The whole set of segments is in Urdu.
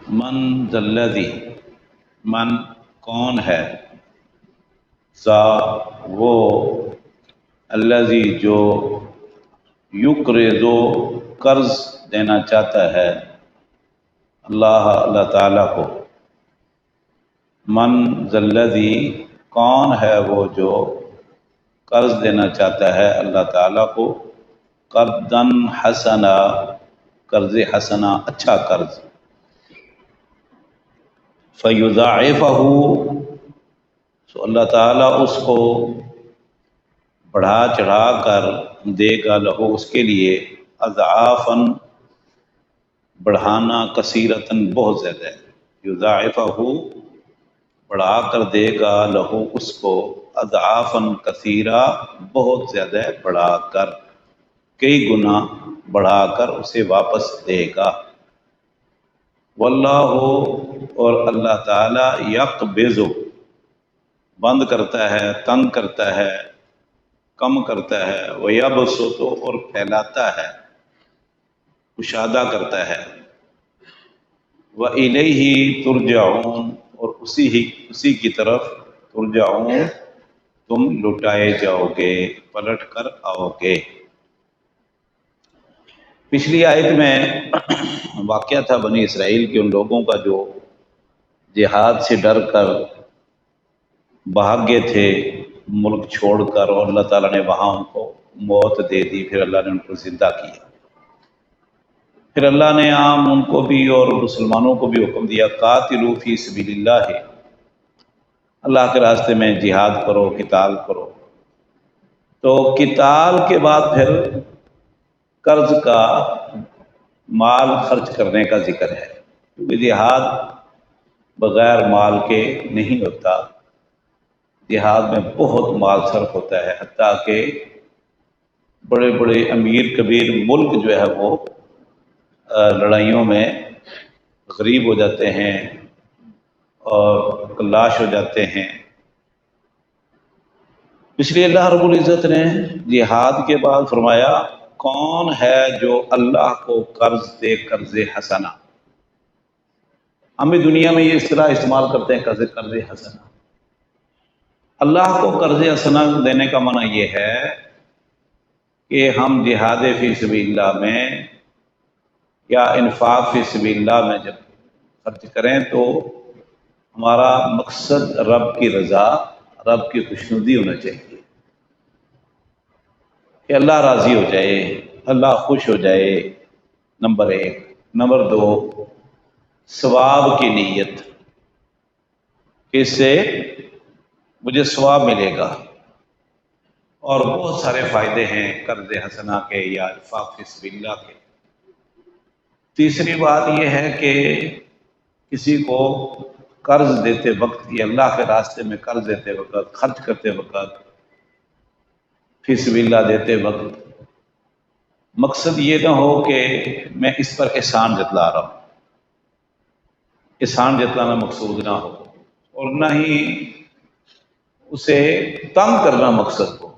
من ذلذی، من کون ہے، ذا وہ، الذی جو، یقرضو قرض دینا چاہتا ہے، اللہ تعالیٰ کو۔ من ذلذی کون ہے وہ جو قرض دینا چاہتا ہے اللہ تعالیٰ کو، قرضاً حسنا، قرض حسنا اچھا قرض، فیضاعفہ، تو اللہ تعالیٰ اس کو بڑھا چڑھا کر دے گا، لہو اس کے لیے، اضعافاً بڑھانا، کثیرتاً بہت زیادہ، یضاعفہ بڑھا کر دے گا، لہو اس کو، اضعافاً کثیرہ بہت زیادہ بڑھا کر، کئی گنا بڑھا کر اسے واپس دے گا۔ واللہ، اور اللہ تعالیٰ، یقبض بند کرتا ہے، تنگ کرتا ہے، کم کرتا ہے، ویبسط اور پھیلاتا ہے، کشادہ کرتا ہے، وَإِلَيْهِ تُرْجَعُونَ اور اسی کی طرف ترجعون تم لٹائے جاؤ گے، پلٹ کر آؤ گے۔ پچھلی آیت میں واقعہ تھا بنی اسرائیل کے ان لوگوں کا جو جہاد سے ڈر کر بھاگ گئے تھے ملک چھوڑ کر، اور اللہ تعالیٰ نے وہاں ان کو موت دے دی، پھر اللہ نے ان کو زندہ کیا۔ پھر اللہ نے عام ان کو بھی اور مسلمانوں کو بھی حکم دیا، قاتلوا فی سبیل اللہ، اللہ کے راستے میں جہاد کرو، قتال کرو۔ تو قتال کے بعد پھر قرض کا، مال خرچ کرنے کا ذکر ہے، کیونکہ جہاد بغیر مال کے نہیں ہوتا، جہاد میں بہت مال صرف ہوتا ہے، حتیٰ کہ بڑے بڑے امیر کبیر ملک جو ہے وہ لڑائیوں میں غریب ہو جاتے ہیں اور کلاش ہو جاتے ہیں۔ اس لیے اللہ رب العزت نے جہاد کے بعد فرمایا، کون ہے جو اللہ کو قرض دے، قرض حسنہ۔ ہم بھی دنیا میں یہ اصطلاح استعمال کرتے ہیں، قرض حسنہ۔ اللہ کو قرض حسنہ دینے کا معنی یہ ہے کہ ہم جہاد فی سبیل اللہ میں یا انفاق فی سبیل اللہ میں جب خرچ کریں تو ہمارا مقصد رب کی رضا، رب کی خوشنودی ہونا چاہیے، کہ اللہ راضی ہو جائے، اللہ خوش ہو جائے، نمبر ایک۔ نمبر دو، ثواب کی نیت، کہ اس سے مجھے ثواب ملے گا، اور بہت سارے فائدے ہیں قرض حسنہ کے یا انفاق فی سبیل اللہ کے۔ تیسری بات یہ ہے کہ کسی کو قرض دیتے وقت یا اللہ کے راستے میں قرض دیتے وقت، خرچ کرتے وقت، فی سبیل اللہ دیتے وقت، مقصد یہ نہ ہو کہ میں اس پر احسان جتلا رہا ہوں، احسان جتلانا مقصود نہ ہو، اور نہ ہی اسے تنگ کرنا مقصد ہو،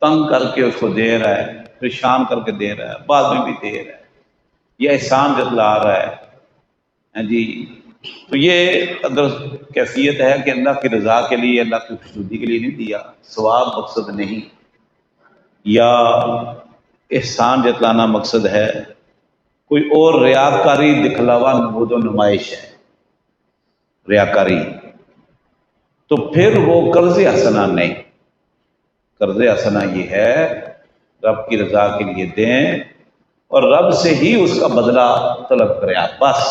تنگ کر کے اس کو دے رہا ہے، پریشان کر کے دے رہا ہے، بعد میں بھی دے رہا ہے، یا احسان جتلا رہا ہے، ہاں جی۔ تو یہ اگر کیفیت ہے کہ اللہ کی رضا کے لیے، اللہ کی خوشنودی کے لیے نہیں دیا، ثواب مقصد نہیں، یا احسان جتلانا مقصد ہے، کوئی اور ریاکاری، دکھلاوا، نمود و نمائش ہے، ریاکاری، تو پھر وہ قرض حسنہ نہیں۔ قرض حسنہ یہ ہے رب کی رضا کے لیے دیں اور رب سے ہی اس کا بدلہ طلب کریں آپ، بس،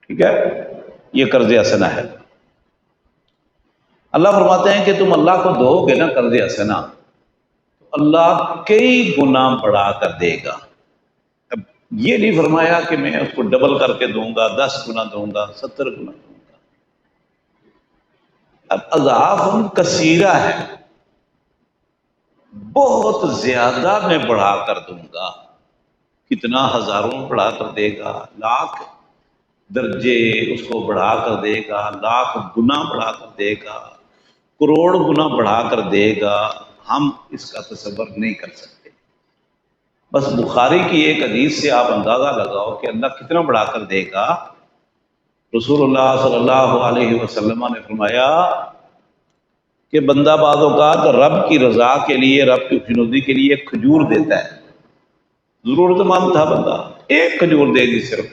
ٹھیک ہے، یہ قرض حسنہ ہے۔ اللہ فرماتے ہیں کہ تم اللہ کو دو گے نا قرض حسنہ، اللہ کئی گنا بڑھا کر دے گا۔ اب یہ نہیں فرمایا کہ میں اس کو ڈبل کر کے دوں گا، 10 گنا دوں گا، 70 گنا دوں گا۔ اب اضعاف کثیرہ ہے، بہت زیادہ میں بڑھا کر دوں گا، کتنا ہزاروں بڑھا کر دے گا، لاکھ درجے اس کو بڑھا کر دے گا، لاکھ گنا بڑھا کر دے گا، کروڑ گنا بڑھا کر دے گا، ہم اس کا تصور نہیں کر سکتے۔ بس بخاری کی ایک حدیث سے آپ اندازہ لگاؤ کہ اللہ کتنا بڑھا کر دے گا۔ رسول اللہ صلی اللہ علیہ وسلم نے فرمایا کہ بندہ بعض اوقات رب کی رضا کے لیے، رب کی خوشنودی کے لیے ایک کھجور دیتا ہے، ضرورت مند تھا بندہ، ایک کھجور دے دی صرف،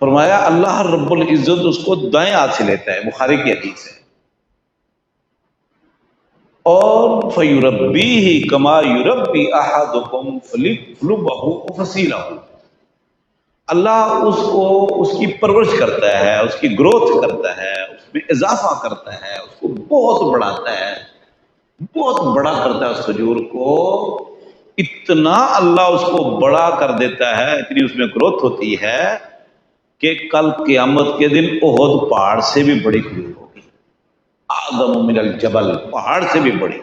فرمایا اللہ رب العزت اس کو دائیں ہاتھ سے لیتا ہے، بخاری کی حدیث ہے، اور فَيُرَبِّيهِ كَمَا يُرَبِّي أَحَدُكُمْ فَلِبَهُ فَصِيلَهُ، اللہ اس کو اس کی پرورش کرتا ہے، اس کی گروتھ کرتا ہے، اس میں اضافہ کرتا ہے، اس کو بہت بڑھاتا ہے، بہت بڑا کرتا ہے اس کھجور کو، اتنا اللہ اس کو بڑا کر دیتا ہے، اتنی اس میں گروتھ ہوتی ہے کہ کل قیامت کے دن احد پہاڑ سے بھی بڑی کھجور ہوگی، اعظم من الجبل، پہاڑ سے بھی بڑی۔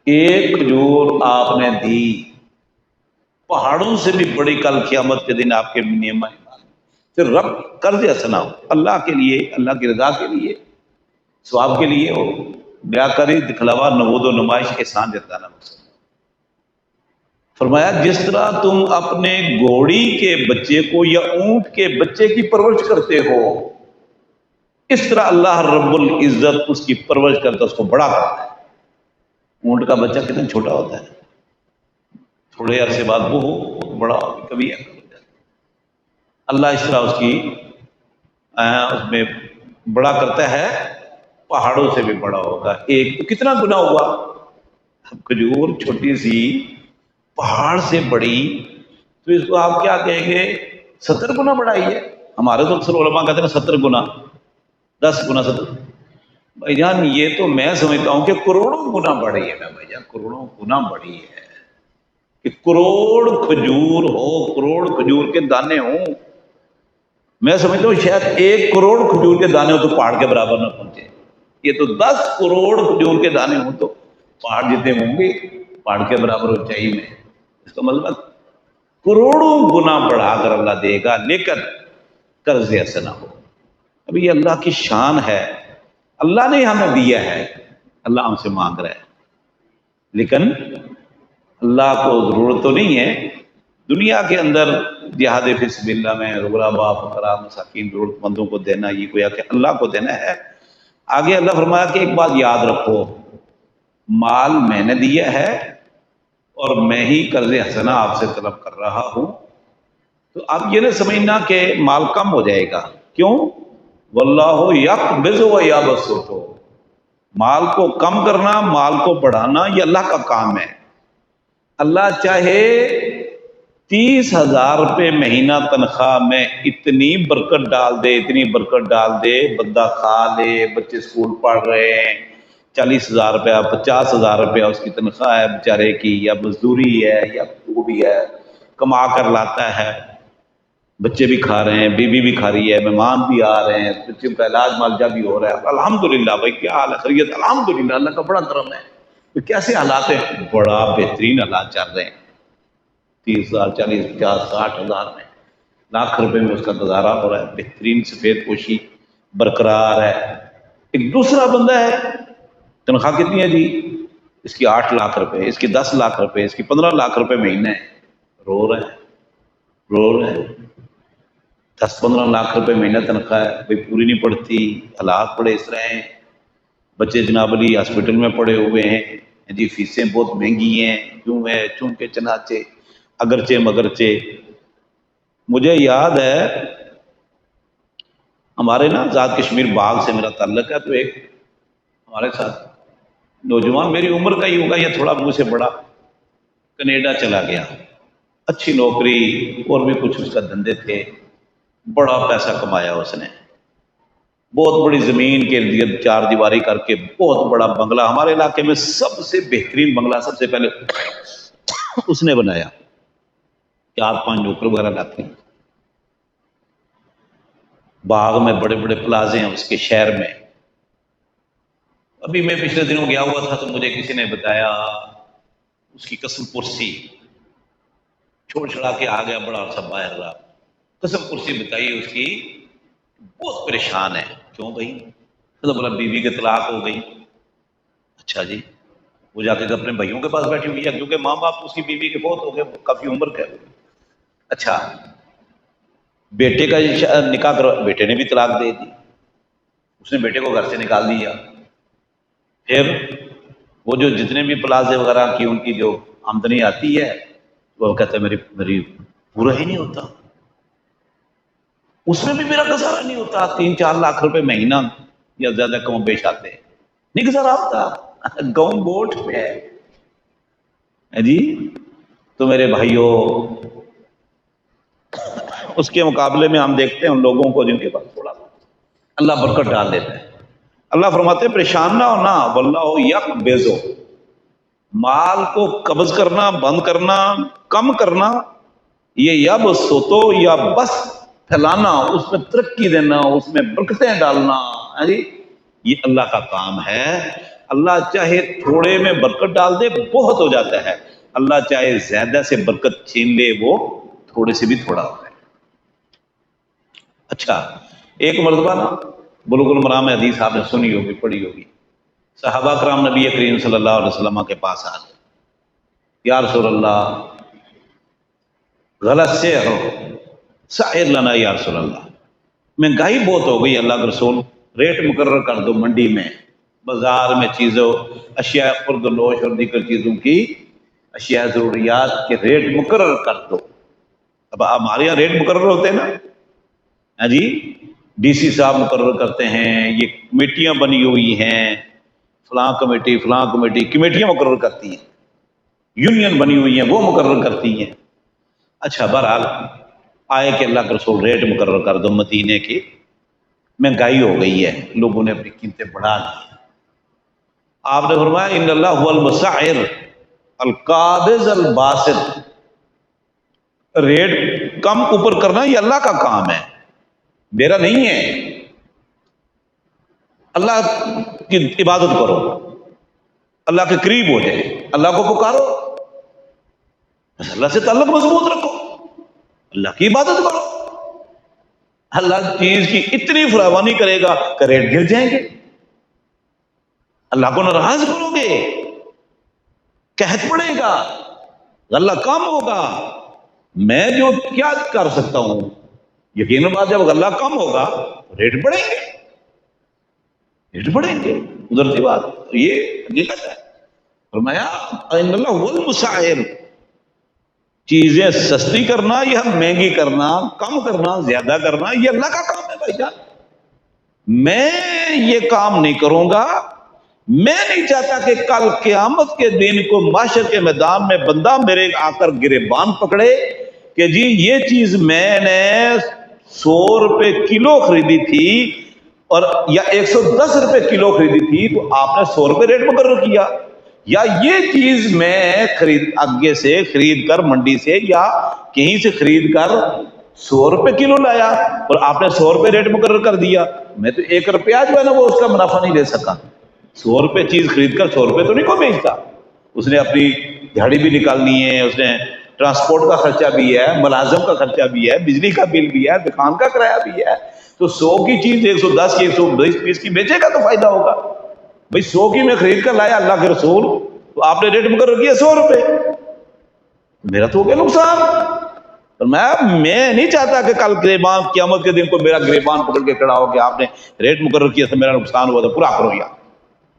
ایک کھجور آپ نے دی، پہاڑوں سے بھی بڑی کل قیامت کے دن آپ کے نعمت، پھر رب قرض حسنا ہو اللہ کے لیے، اللہ کی رضا کے لیے، ثواب کے لیے ہو، بیا کری دکھلاوا نمود و نمائش احسان دیتا نا۔ فرمایا جس طرح تم اپنے گھوڑی کے بچے کو یا اونٹ کے بچے کی پرورش کرتے ہو، اس طرح اللہ رب العزت اس کی پرورش کرتا ہے، اس کو بڑا کرتا ہے۔ اونٹ کا بچہ کتنا چھوٹا ہوتا ہے، تھوڑے عرصے بعد وہ بڑا کبھی ہے، اللہ اس طرح اس کی اس میں بڑا کرتا ہے، پہاڑوں سے بھی بڑا ہوگا۔ ایک تو کتنا گنا ہوا، کھجور چھوٹی سی پہاڑ سے بڑی، تو اس کو آپ کیا کہیں گے، 70 گنا بڑائی ہے۔ ہمارے تو اکثر علماء کہتے ہیں 70 گنا، 10 گنا 70۔ بھائی جان یہ تو میں سمجھتا ہوں کہ کروڑوں گنا بڑی ہے، بھائی جان کروڑوں گنا بڑی ہے، کہ کروڑ کھجور ہو، کروڑ کھجور کے دانے ہوں، میں سمجھتا ہوں شاید 1 کروڑ کھجور کے دانے ہو تو پہاڑ کے برابر نہ پہنچے، یہ تو 10 کروڑ کھجور کے دانے ہوں تو پہاڑ جتنے ہوں گے، پہاڑ کے برابر اونچائی میں، اس کا مطلب کروڑوں گنا بڑھا کر اللہ دے گا، لیکن قرض ایسا نہ ہو۔ اب یہ اللہ کی شان ہے، اللہ نے ہمیں دیا ہے، اللہ ہم سے مانگ رہا ہے، لیکن اللہ کو ضرورت تو نہیں ہے۔ دنیا کے اندر جہاد فی سبیل اللہ میں غرباء، فقراء، مساکین، ضرورت مندوں کو دینا، یہ گویا کہ اللہ کو دینا ہے۔ آگے اللہ فرمایا کہ ایک بات یاد رکھو، مال میں نے دیا ہے اور میں ہی قرض حسنہ آپ سے طلب کر رہا ہوں، تو آپ یہ نہ سمجھنا کہ مال کم ہو جائے گا، کیوں؟ واللہ یقبض و یبسط، مال کو کم کرنا، مال کو بڑھانا یہ اللہ کا کام ہے۔ اللہ چاہے 30,000 روپے مہینہ تنخواہ میں اتنی برکت ڈال دے، اتنی برکت ڈال دے، بندہ کھا لے، بچے اسکول پڑھ رہے ہیں، 40,000 روپیہ 50,000 روپیہ اس کی تنخواہ ہے بیچارے کی، یا مزدوری ہے یا جو بھی ہے، کما کر لاتا ہے، بچے بھی کھا رہے ہیں، بیوی بھی کھا رہی ہے، مہمان بھی آ رہے ہیں، بچوں کا علاج معالجہ بھی ہو رہا ہے، الحمدللہ۔ بھائی کیا حال ہے، خیریت؟ الحمدللہ، اللہ کا بڑا کرم ہے۔ تو کیسے حالات ہیں؟ بڑا بہترین حالات چل رہے ہیں، 30,000 40 50 60,000 میں، لاکھ روپے میں اس کا گزارا ہو رہا ہے، بہترین سفید پوشی برقرار ہے۔ ایک دوسرا بندہ ہے، تنخواہ کتنی ہے جی؟ اس کی 8 لاکھ روپے، اس کی 10 لاکھ روپے، اس کی 15 لاکھ روپے مہینے ہے، رو رہے ہیں، رو رہے ہیں، 10 15 لاکھ روپے مہینہ تنخواہ ہے، بھائی پوری نہیں پڑتی، حالات پڑے اس طرح ہیں، بچے جناب علی ہاسپٹل میں پڑے ہوئے ہیں جی، فیسیں بہت مہنگی ہیں، کیوں ہے چونکہ چنانچہ اگرچہ مگرچہ۔ مجھے یاد ہے ہمارے نا آزاد کشمیر باغ سے میرا تعلق ہے، تو ایک ہمارے ساتھ نوجوان میری عمر کا ہی ہوگا یا تھوڑا مجھ سے بڑا، کینیڈا چلا گیا، اچھی نوکری اور بھی کچھ اس کا دھندے تھے، بڑا پیسہ کمایا اس نے، بہت بڑی زمین کے ارد گرد 4 دیواری کر کے بہت بڑا بنگلہ، ہمارے علاقے میں سب سے بہترین بنگلہ سب سے پہلے اس نے بنایا، 4 5 نوکر وغیرہ لاتے ہیں، باغ میں بڑے بڑے پلازے ہیں اس کے شہر میں۔ ابھی میں پچھلے دنوں گیا ہوا تھا تو مجھے کسی نے بتایا اس کی قسم پرسی، چھوڑ چھڑا کے آ گیا، بڑا عرصہ باہر رہا، قسم پرسی بتائی اس کی، بہت پریشان ہے۔ کیوں بھائی؟ تو بولا بیوی کے طلاق ہو گئی۔ اچھا جی، وہ جا کے اپنے بھائیوں کے پاس بیٹھی ہوئی ہے، کیونکہ ماں باپ اس کی بیوی کے فوت ہو گئے، کافی عمر کے ہو گئے۔ اچھا، بیٹے کا نکاح کروا، بیٹے نے بھی طلاق دے دی، اس نے بیٹے کو گھر سے نکال دیا۔ پھر وہ جو جتنے بھی پلازے وغیرہ کی ان کی جو آمدنی آتی ہے، وہ کہتے ہیں میری پورا ہی نہیں ہوتا، اس میں بھی میرا گزارا نہیں ہوتا، 3-4 لاکھ روپے مہینہ یا زیادہ کم بیش آتے ہیں، نہیں گزارا ہوتا، گاؤں گوٹ پہ ہے جی۔ تو میرے بھائیوں، اس کے مقابلے میں ہم دیکھتے ہیں ان لوگوں کو جن کے پاس تھوڑا اللہ برکت ڈال دیتا ہے۔ اللہ فرماتے ہیں پریشان نہ ہونا، واللہ یقبض، مال کو قبض کرنا، بند کرنا، کم کرنا، یہ یبسط یا بس پھیلانا، اس میں ترقی دینا، اس میں برکتیں ڈالنا، جی یہ اللہ کا کام ہے۔ اللہ چاہے تھوڑے میں برکت ڈال دے، بہت ہو جاتا ہے، اللہ چاہے زیادہ سے برکت چھین لے، وہ تھوڑے سے بھی تھوڑا ہوتا ہے۔ اچھا، ایک مرتبہ نا بلوغ المرام میں حدیث آپ نے سنی ہوگی، پڑھی ہوگی، صحابہ کرام نبی کریم صلی اللہ علیہ وسلم کے پاس آ گئے، یا رسول اللہ غلط سے ہو سائر لنا، یا رسول اللہ مہنگائی بہت ہو گئی، اللہ کے رسول ریٹ مقرر کر دو، منڈی میں بازار میں چیزوں اشیاء خرد و نوش اور دیگر چیزوں کی اشیاء ضروریات کے ریٹ مقرر کر دو۔ اب ہمارے یہاں ریٹ مقرر ہوتے ہیں نا، ہاں جی، ڈی سی صاحب مقرر کرتے ہیں، یہ کمیٹیاں بنی ہوئی ہیں، فلاں کمیٹی کمیٹیاں مقرر کرتی ہیں، یونین بنی ہوئی ہیں وہ مقرر کرتی ہیں۔ اچھا، بہرحال آئے کہ اللہ کے رسول ریٹ مقرر کر دو، مدینے کی مہنگائی ہو گئی ہے، لوگوں نے اپنی قیمتیں بڑھا دی۔ آپ نے فرمایا ان اللہ هو المسعر القابض الباسط، ریٹ کم اوپر کرنا یہ اللہ کا کام ہے، میرا نہیں ہے۔ اللہ کی عبادت کرو، اللہ کے قریب ہو جائے، اللہ کو پکارو، بس اللہ سے تعلق مضبوط رکھو، اللہ کی عبادت کرو۔ اللہ چیز کی اتنی فراوانی کرے گا کہ ریٹ گر جائیں گے، اللہ کو ناراض کرو گے، قحط پڑے گا، غلہ کم ہوگا، میں جو کیا کر سکتا ہوں، یقیناً بات جب غلہ کم ہوگا ریٹ بڑھیں گے، قدرتی بات، یہ حقیقت ہے۔ فرمایا ان اللہ هو المسعر، چیزیں سستی کرنا یا مہنگی کرنا، کم کرنا، زیادہ کرنا، یہ اللہ کا کام ہے بھائی جان، میں یہ کام نہیں کروں گا۔ میں نہیں چاہتا کہ کل قیامت کے دن کو معاشر کے میدان میں بندہ میرے آ کر گریبان پکڑے کہ جی یہ چیز میں نے 100 روپے کلو خریدی تھی اور یا 110 روپے کلو خریدی تھی، تو آپ نے 100 روپے ریٹ مقرر کیا، یا یہ چیز میں آگے سے خرید کر منڈی سے یا کہیں سے خرید کر 100 روپے کلو لایا اور آپ نے 100 روپے ریٹ مقرر کر دیا، میں تو 1 روپیہ جو ہے نا وہ اس کا منافع نہیں لے سکا۔ 100 روپے چیز خرید کر 100 روپے تو نہیں کو بیچتا، اس نے اپنی دہاڑی بھی نکالنی ہے، اس نے ٹرانسپورٹ کا خرچہ بھی ہے، ملازم کا خرچہ بھی ہے، بجلی کا بل بھی ہے، دکان کا کرایہ بھی ہے، تو 100 کی چیز 110 کی 120 کی بیچے گا تو فائدہ ہوگا۔ بھائی 100 کی میں خرید کر لایا اللہ کے رسول، تو آپ نے ریٹ مقرر کیا 100 روپے، میرا تو ہو گیا نقصان۔ میں نہیں چاہتا کہ کل گریبان قیامت کے دن کو میرا گریبان پکڑ کے کھڑا ہو کہ آپ نے ریٹ مقرر کیا تھا، میرا نقصان ہوا تھا، پورا کرو یا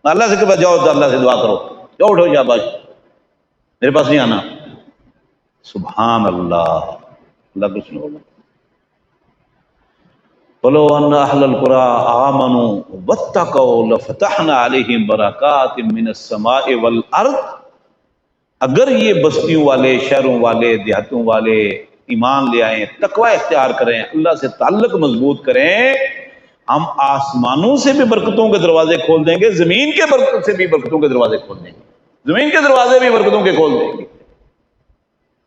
اللہ سے کہ بس جاؤ، اللہ سے دعا کرو، جاؤ اٹھو یا بس میرے پاس نہیں آنا۔ سبحان اللہ، اللہ کچھ نہیں ہوگا۔ وَلَوْ أَنَّ أَهْلَ الْقُرَىٰ آمَنُوا وَاتَّقَوْا لَفَتَحْنَا عَلَيْهِمْ بَرَكَاتٍ مِّنَ السَّمَاءِ وَالْأَرْضِ، اگر یہ بستیوں والے، شہروں والے، دیہاتوں والے ایمان لے آئیں، تقوی اختیار کریں، اللہ سے تعلق مضبوط کریں، ہم آسمانوں سے بھی برکتوں کے دروازے کھول دیں گے، زمین کے برکت سے بھی برکتوں کے دروازے کھول دیں گے، زمین کے دروازے بھی برکتوں کے کھول دیں گے،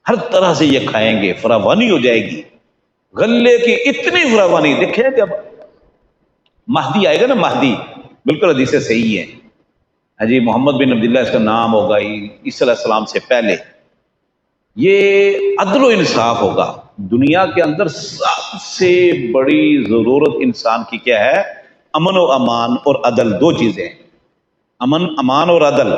ہر طرح سے یہ کھائیں گے، فراوانی ہو جائے گی، غلے کی اتنی فراوانی۔ دیکھیں جب مہدی آئے گا نا، مہدی بالکل حدیث صحیح ہے، حجی محمد بن عبداللہ اس کا نام ہوگا، عیسیٰ علیہ السلام سے پہلے، یہ عدل و انصاف ہوگا۔ دنیا کے اندر سب سے بڑی ضرورت انسان کی کیا ہے؟ امن و امان اور عدل، دو چیزیں، امن، امان اور عدل۔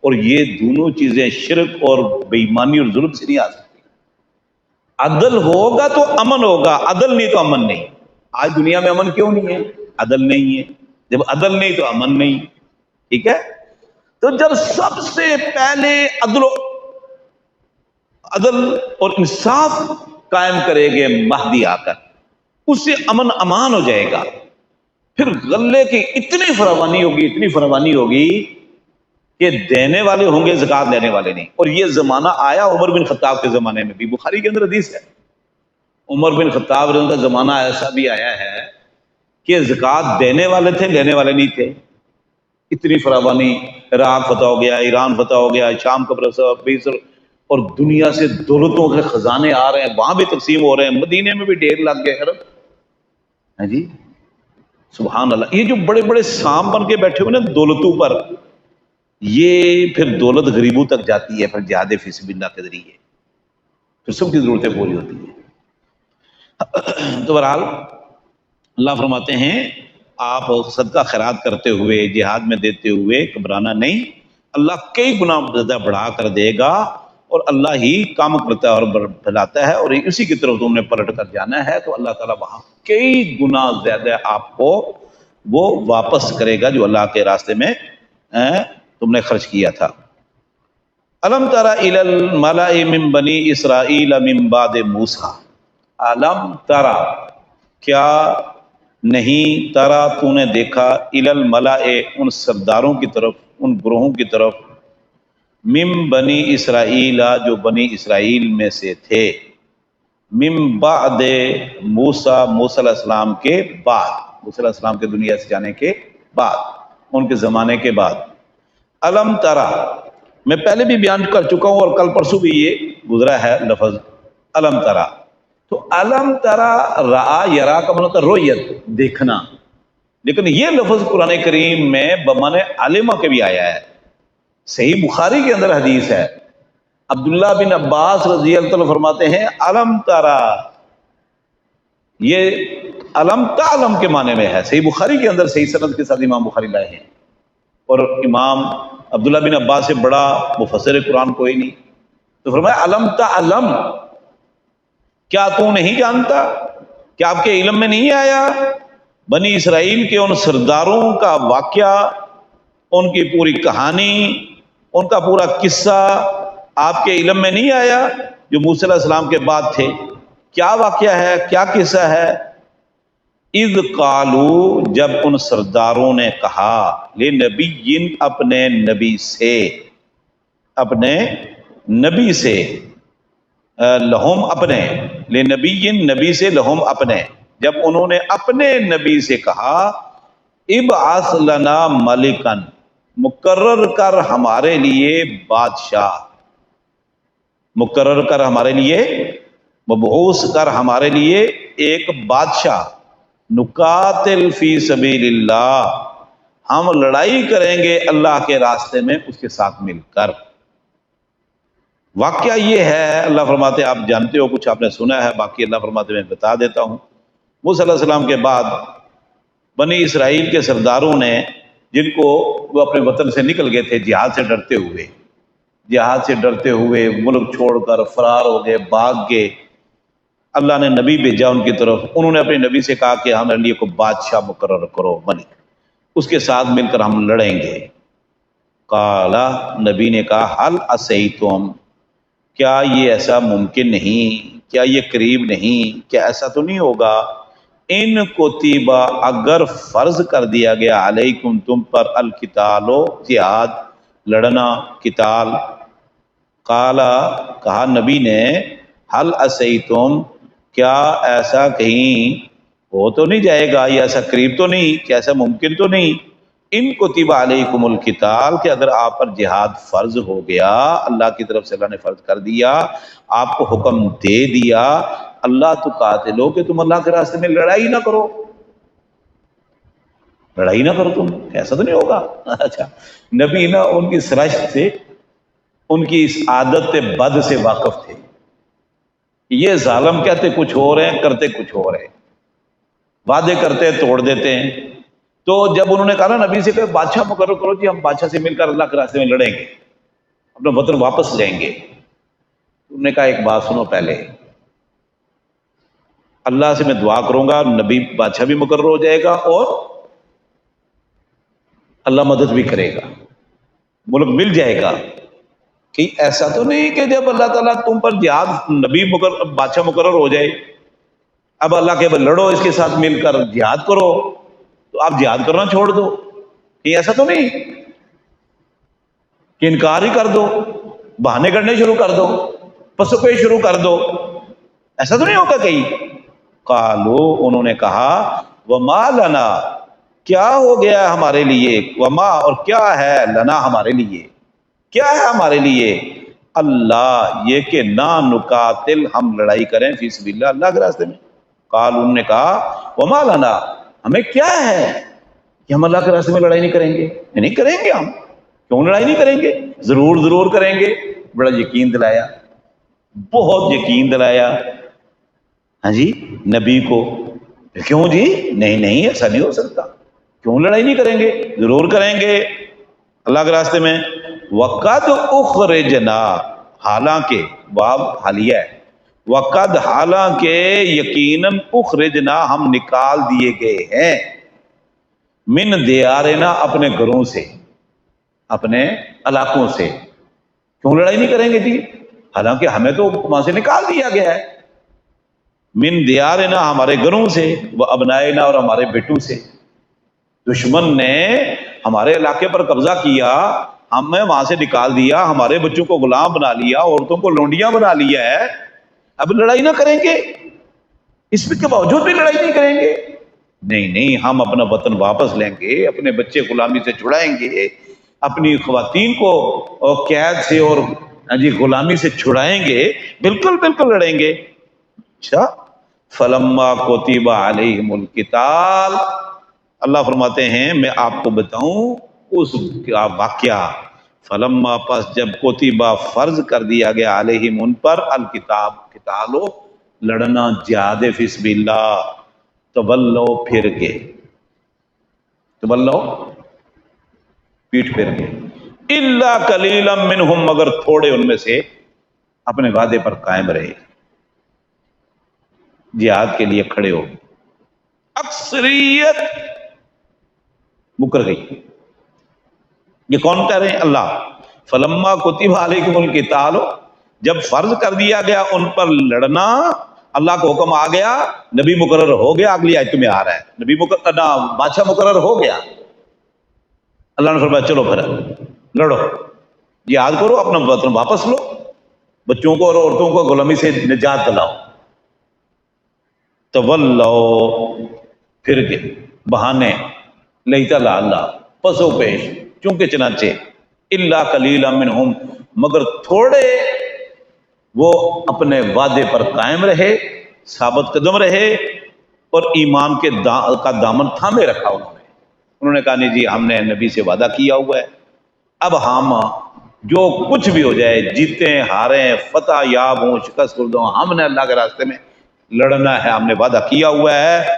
اور یہ دونوں چیزیں شرک اور بے ایمانی اور ظلم سے نہیں آ سکتی۔ عدل ہوگا تو امن ہوگا، عدل نہیں تو امن نہیں۔ آج دنیا میں امن کیوں نہیں ہے؟ عدل نہیں ہے۔ جب عدل نہیں تو امن نہیں، ٹھیک ہے؟ تو جب سب سے پہلے عدل اور انصاف قائم کرے گے مہدی آ کر، اس سے امن امان ہو جائے گا۔ پھر غلے کی اتنی فراوانی ہوگی، اتنی فراوانی ہوگی کہ دینے والے ہوں گے، زکات لینے والے نہیں۔ اور یہ زمانہ آیا عمر بن خطاب کے زمانے میں بھی، بخاری کے اندر حدیث ہے، عمر بن خطاب رضی اللہ عنہ کا زمانہ ایسا بھی آیا ہے کہ زکات دینے والے تھے، لینے والے نہیں تھے۔ اتنی فراوانی، عراق فتح ہو گیا، ایران فتح ہو گیا، شام کا مصر، اور دنیا سے دولتوں کے خزانے آ رہے ہیں، وہاں بھی تقسیم ہو رہے ہیں، مدینے میں بھی ڈھیر لگ گئے ارب۔ ہاں جی، سبحان اللہ۔ یہ جو بڑے بڑے سام بن کے بیٹھے ہوئے نا دولتوں پر، یہ پھر دولت غریبوں تک جاتی ہے، پھر جہاد فی سبیل اللہ کے ذریعے پھر سب کی ضرورتیں پوری ہوتی ہیں۔ تو بہرحال اللہ فرماتے ہیں آپ صدقہ خیرات کرتے ہوئے، جہاد میں دیتے ہوئے گھبرانا نہیں، اللہ کئی گنا زیادہ بڑھا کر دے گا، اور اللہ ہی کام کرتا ہے اور پھیلاتا ہے، اور اسی کی طرف تم نے پلٹ کر جانا ہے، تو اللہ تعالیٰ وہاں کئی گنا زیادہ آپ کو وہ واپس کرے گا جو اللہ کے راستے میں تم نے خرچ کیا تھا۔ الم تر الی الملأ من بنی اسرائیل من بعد موسیٰ، الم ترا کیا نہیں، ترا تو نے دیکھا، الی الملأ ان سرداروں کی طرف، ان گروہوں کی طرف، من بنی اسرائیل جو بنی اسرائیل میں سے تھے، من بعد موسیٰ، موسیٰ علیہ السلام کے بعد، موسیٰ علیہ السلام کے دنیا سے جانے کے بعد، ان کے زمانے کے بعد۔ الم ترا میں پہلے بھی بیان کر چکا ہوں، اور کل پرسوں بھی یہ گزرا ہے لفظ الم ترا۔ تو الم ترا، رآ یرا کا مطلب رؤیت، دیکھنا، لیکن یہ لفظ قرآن کریم میں بمعنی علمہ کے بھی آیا ہے۔ صحیح بخاری کے اندر حدیث ہے، عبداللہ بن عباس رضی اللہ عنہ فرماتے ہیں الم ترا، یہ الم تعلم کے معنی میں ہے، صحیح بخاری کے اندر صحیح سند کے ساتھ امام بخاری لائے ہیں۔ اور امام عبداللہ بن عباس سے بڑا مفسر قرآن کوئی نہیں، تو فرمایا الم تعلم، کیا تو نہیں جانتا، کیا آپ کے علم میں نہیں آیا بنی اسرائیل کے ان سرداروں کا واقعہ، ان کی پوری کہانی، ان کا پورا قصہ آپ کے علم میں نہیں آیا جو موسیٰ علیہ السلام کے بعد تھے؟ کیا واقعہ ہے، کیا قصہ ہے؟ اذ قالو، جب ان سرداروں نے کہا، لنبی، اپنے نبی سے، اپنے نبی سے، لہم اپنے، لنبی نبی سے، لہم اپنے، جب انہوں نے اپنے نبی سے کہا ابعث لنا ملکن، مقرر کر ہمارے لیے بادشاہ، مقرر کر ہمارے لیے، مبعوث کر ہمارے لیے ایک بادشاہ، نقاتل فی سبیل اللہ، ہم لڑائی کریں گے اللہ کے راستے میں اس کے ساتھ مل کر۔ واقعہ یہ ہے، اللہ فرماتے آپ جانتے ہو، کچھ آپ نے سنا ہے، باقی اللہ فرماتے میں بتا دیتا ہوں۔ موسیٰ علیہ السلام کے بعد بنی اسرائیل کے سرداروں نے، جن کو وہ اپنے وطن سے نکل گئے تھے جہاد سے ڈرتے ہوئے، جہاد سے ڈرتے ہوئے ملک چھوڑ کر فرار ہو گئے، بھاگ گئے، اللہ نے نبی بھیجا ان کی طرف، انہوں نے اپنے نبی سے کہا کہ ہمارے لیے کوئی بادشاہ مقرر کرو، ملک، اس کے ساتھ مل کر ہم لڑیں گے۔ قالا، نبی نے کہا، حل عصیتم، کیا یہ ایسا ممکن نہیں، کیا یہ قریب نہیں، کیا ایسا تو نہیں ہوگا، ان کتیبہ، اگر فرض کر دیا گیا، علیکم، تم پر، القتال، جہاد، لڑنا، قتال۔ قالا، کہا نبی نے، حل عصیتم، کیا ایسا کہیں ہو تو نہیں جائے گا، یہ ایسا قریب تو نہیں، کیا ایسا ممکن تو نہیں، ان کتب علیکم القتال، کہ اگر آپ پر جہاد فرض ہو گیا، اللہ کی طرف سے اللہ نے فرض کر دیا، آپ کو حکم دے دیا، اللہ تو قاتلو، کہ تم اللہ کے راستے میں لڑائی نہ کرو، لڑائی نہ کرو تم، ایسا تو نہیں ہوگا۔ اچھا، نبی نا ان کی سرشت سے، ان کی اس عادت بد سے واقف تھے۔ یہ ظالم کہتے کچھ ہو رہے ہیں، کرتے کچھ ہو رہے ہیں، وعدے کرتے توڑ دیتے ہیں۔ تو جب انہوں نے کہا نا نبی سے کہ بادشاہ مقرر کرو، جی ہم بادشاہ سے مل کر اللہ کے راستے میں لڑیں گے، اپنا وطن واپس لیں گے۔ انہوں نے کہا ایک بات سنو، پہلے اللہ سے میں دعا کروں گا، نبی بادشاہ بھی مقرر ہو جائے گا اور اللہ مدد بھی کرے گا، ملک مل جائے گا۔ کہ ایسا تو نہیں کہ جب اللہ تعالیٰ تم پر جہاد نبی بادشاہ مقرر ہو جائے، اب اللہ کے لڑو اس کے ساتھ مل کر جہاد کرو، تو آپ جہاد کرنا چھوڑ دو؟ کہ ایسا تو نہیں کہ انکار ہی کر دو، بہانے کرنے شروع کر دو، پسپے شروع کر دو، ایسا تو نہیں ہوگا کہیں؟ قالو، انہوں نے کہا وما لنا، کیا ہو گیا ہے ہمارے لیے، وما اور کیا ہے، لنا ہمارے لیے، کیا ہے ہمارے لیے، اللہ یہ کہ نہ نقاتل ہم لڑائی کریں فی سبیل اللہ، اللہ کے راستے میں۔ قال، انہوں نے کہا وما لنا، ہمیں کیا ہے کہ ہم اللہ کے راستے میں لڑائی نہیں کریں گے؟ نہیں کریں گے ہم، کیوں لڑائی نہیں کریں گے، ضرور کریں گے۔ بڑا یقین دلایا، بہت یقین دلایا ہاں جی نبی کو۔ کیوں جی؟ نہیں ایسا نہیں ہو سکتا، کیوں لڑائی نہیں کریں گے، ضرور کریں گے اللہ کے راستے میں۔ وقد اخرجنا، حالانکہ باب حالیہ ہے، وقد حالانکہ یقیناً اخرجنا ہم نکال دیے گئے ہیں، من دیارنا اپنے گھروں سے، اپنے علاقوں سے۔ کیوں لڑائی نہیں کریں گے جی؟ حالانکہ ہمیں تو وہاں سے نکال دیا گیا ہے، من دیارنا ہمارے گھروں سے، وہ ابنائنا اور ہمارے بیٹوں سے۔ دشمن نے ہمارے علاقے پر قبضہ کیا، ہمیں وہاں سے نکال دیا، ہمارے بچوں کو غلام بنا لیا، عورتوں کو لونڈیاں بنا لیا ہے، اب لڑائی نہ کریں گے؟ اس کے باوجود بھی لڑائی نہیں کریں گے؟ نہیں ہم اپنا وطن واپس لیں گے، اپنے بچے غلامی سے چھڑائیں گے، اپنی خواتین کو قید سے اور غلامی سے چھڑائیں گے، بالکل لڑیں گے۔ اچھا، فلما کتب علیہم القتال، اللہ فرماتے ہیں میں آپ کو بتاؤں اس کا واقعہ، فلما پس جب کتبہ فرض کر دیا گیا علیہم ان پر، الکتاب قتالو لڑنا، جہاد فی سبیل اللہ، تولو پھر کے، تولو پیٹ پھر کے، الا قلیلا منہم مگر تھوڑے ان میں سے اپنے وعدے پر قائم رہے، جہاد کے لیے کھڑے ہو، اکثریت مکر گئی۔ یہ کون کہہ رہے ہیں؟ اللہ۔ فلما کتب علیکم القتال، جب فرض کر دیا گیا ان پر لڑنا، اللہ کا حکم آ گیا، نبی مقرر ہو گیا، اگلی آیت میں آ رہا ہے نبی بادشاہ مقرر ہو گیا، اللہ نے فرمایا چلو پھر لڑو، جہاد کرو، اپنا وطن واپس لو، بچوں کو اور عورتوں کو غلامی سے نجات دلاؤ۔ تولو پھر کے، بہانے، لیتا لا اللہ، پسو پیش، چونکہ چنانچہ، الا قلیلا منہم مگر تھوڑے وہ اپنے وعدے پر قائم رہے، ثابت قدم رہے، اور ایمان کا دامن تھامے رکھا انہوں نے کہا نہیں جی ہم نے نبی سے وعدہ کیا ہوا ہے، اب ہم جو کچھ بھی ہو جائے، جیتیں ہاریں، فتح یاب ہوں، شکست ہوں، ہم نے اللہ کے راستے میں لڑنا ہے، ہم نے وعدہ کیا ہوا ہے۔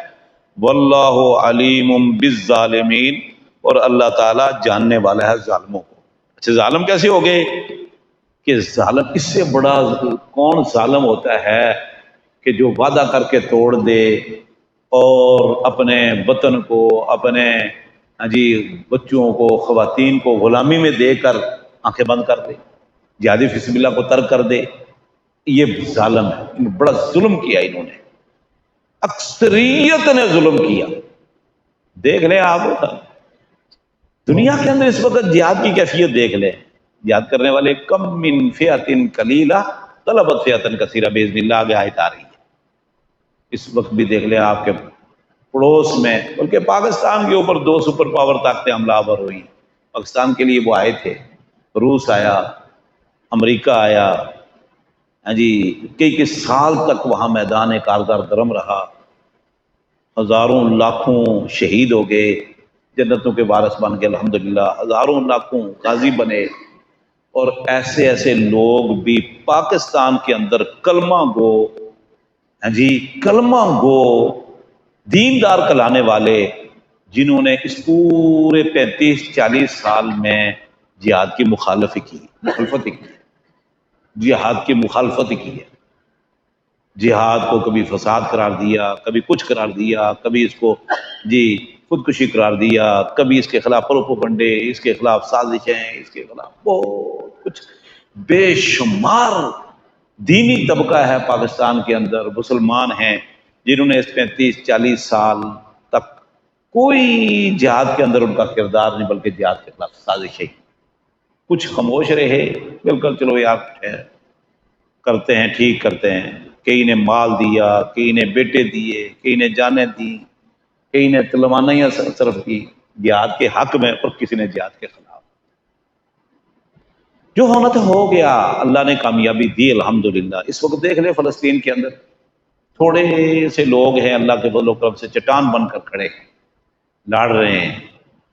واللہ علیم بالظالمین، اور اللہ تعالیٰ جاننے والا ہے ظالموں کو۔ اچھا ظالم کیسے ہو گئے؟ کہ ظالم اس سے بڑا کون ظالم ہوتا ہے کہ جو وعدہ کر کے توڑ دے اور اپنے وطن کو، اپنے بچوں کو، خواتین کو غلامی میں دے کر آنکھیں بند کر دے، جہاد فی سبیل اللہ کو ترک کر دے۔ یہ ظالم ہے، بڑا ظلم کیا انہوں نے، اکثریت نے ظلم کیا۔ دیکھ لیں آپ دنیا کے اندر اس وقت جہاد کی کیفیت دیکھ لیں، جہاد کرنے والے کم من فئۃ قلیلہ غلبت فئۃ کثیرہ باذن اللہ، آگے آیت آ رہی ہے۔ اس وقت بھی دیکھ لیں آپ کے پڑوس میں، بلکہ پاکستان کے اوپر 2 سپر پاور طاقتیں حملہ آور ہوئی، پاکستان کے لیے وہ آئے تھے، روس آیا، امریکہ آیا، کئی سال تک وہاں میدان کارزار گرم رہا، ہزاروں لاکھوں شہید ہو گئے، جنتوں کے وارث بن گئے الحمدللہ، ہزاروں لاکھوں غازی بنے، اور ایسے لوگ بھی پاکستان کے اندر کلمہ گو، کلمہ گو دیندار کہلانے والے، جنہوں نے اس پورے 35-40 سال میں جہاد کی مخالفت کی جہاد کی مخالفت کی ہے۔ جہاد کو کبھی فساد قرار دیا، کبھی کچھ قرار دیا، کبھی اس کو جی خودکشی قرار دیا، کبھی اس کے خلاف پروپیگنڈے، اس کے خلاف سازشیں، اس کے خلاف بہت کچھ بے شمار دینی طبقہ ہے پاکستان کے اندر، مسلمان ہیں جنہوں نے اس 35-40 سال تک کوئی جہاد کے اندر ان کا کردار نہیں، بلکہ جہاد کے خلاف سازشیں، کچھ خاموش رہے، بالکل چلو یار کرتے ہیں، ٹھیک کرتے ہیں۔ کئی نے مال دیا، کئی نے بیٹے دیے، کئی نے جانیں دی، کئی نے تلوانیاں صرف کی جہاد کے حق میں، اور کسی نے جہاد کے خلاف۔ جو ہونا تھا ہو گیا، اللہ نے کامیابی دی الحمدللہ۔ اس وقت دیکھ لیں فلسطین کے اندر تھوڑے سے لوگ ہیں اللہ کے فضل و کرم سے چٹان بن کر کھڑے ہیں، لڑ رہے ہیں،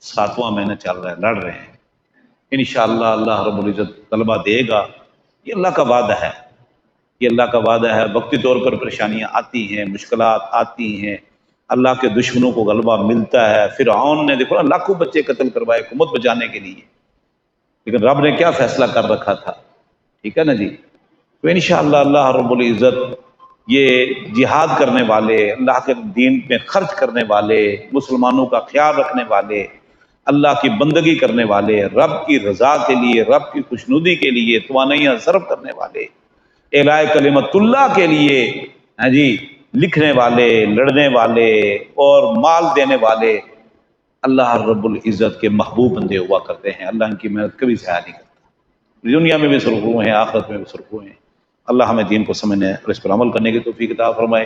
7واں مہینہ چل رہا ہے، لڑ رہے ہیں۔ انشاءاللہ اللہ رب العزت غلبہ دے گا، یہ اللہ کا وعدہ ہے، یہ اللہ کا وعدہ ہے۔ وقتی طور پر پریشانیاں آتی ہیں، مشکلات آتی ہیں، اللہ کے دشمنوں کو غلبہ ملتا ہے۔ فرعون نے دیکھو نا لاکھوں بچے قتل کروائے حکومت بچانے کے لیے، لیکن رب نے کیا فیصلہ کر رکھا تھا، ٹھیک ہے نا جی۔ تو انشاءاللہ اللہ رب العزت یہ جہاد کرنے والے، اللہ کے دین میں خرچ کرنے والے، مسلمانوں کا خیال رکھنے والے، اللہ کی بندگی کرنے والے، رب کی رضا کے لیے، رب کی خوشنودی کے لیے توانائیاں صرف کرنے والے، اعلاء کلمت اللہ کے لیے ہاں جی لکھنے والے، لڑنے والے اور مال دینے والے اللہ رب العزت کے محبوب بندے ہوا کرتے ہیں۔ اللہ ان کی محنت کبھی ضائع نہیں کرتا، دنیا میں بھی سرخرو ہیں، آخرت میں بھی سرخرو ہیں۔ اللہ ہمیں دین کو سمجھنے اور اس پر عمل کرنے کی توفیق عطا فرمائے۔